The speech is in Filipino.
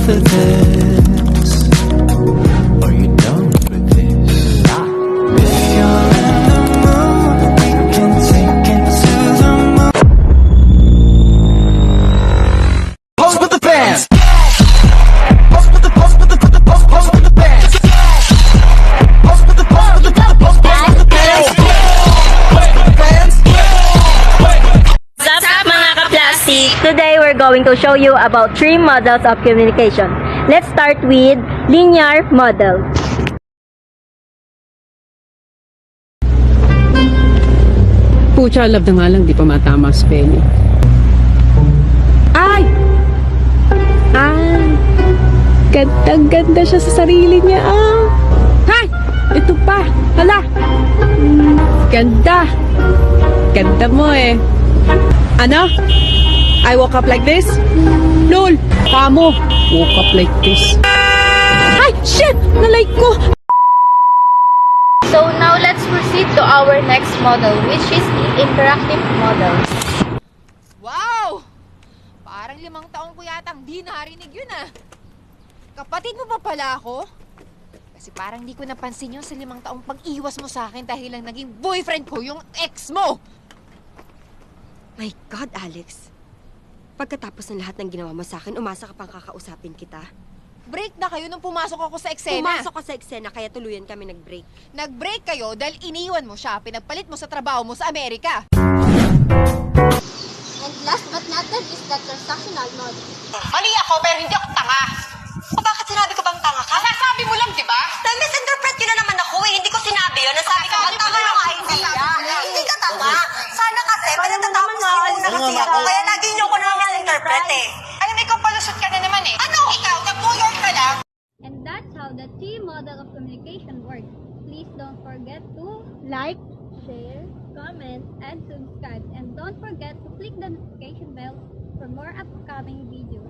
for this? Are you done with this? If you're in the mood, we can take it to the moon. Pose with the bands. Pose with the pose with the pose with the bands. Pose with the pose with the pose with the bands. What's up mga ka-plastic? Today we're going to show you about 3 models of communication. Let's start with linear model. Pucha, love na nga lang, di pa matama spelling. Ay! Ay! Ganda-ganda siya sa sarili niya, ah! Hay! Ito pa! Hala! Ganda! Ganda mo eh. Ano? I woke up like this? Lol! Kamo! Woke up like this. Ay! Shit! Nalike ko! So now let's proceed to our next model, which is the interactive model. Wow! Parang 5 taong ko yatang di narinig yun ah. Kapatid mo pa pala ako? Kasi parang di ko napansin yun sa 5 taong pag-iwas mo sa akin dahil lang naging boyfriend ko yung ex mo! My God, Alex. Pagkatapos ng lahat ng ginawa mo sa akin, umasa ka pang kakausapin kita. Break na kayo nung pumasok ako sa eksena. Pumasok ka sa eksena, kaya tuluyan kami nag-break. Nag-break kayo dahil iniwan mo siya, pinagpalit mo sa trabaho mo sa Amerika. And last but not the least, the transactional model. Mali ako, pero hindi ako tanga. O bakit sinabi ko bang tanga ka? Sasabi mo lang, di ba? Na-misinterpret yun na naman ako eh. Hindi ko sinabi yun. Nasabi ko, ang tanga yung idea. Hindi ka tanga. Sana kasi, pinatatapos yung una kasi ako. Kaya lagi niyo ko na misinterpret eh. Alam, ikaw palusot ka na naman eh. Ano? Ikaw, nag-lawyer ka lang. And that's how the T model of communication works. Please don't forget to like, share, comment, and subscribe. And don't forget to click the notification bell for more upcoming videos.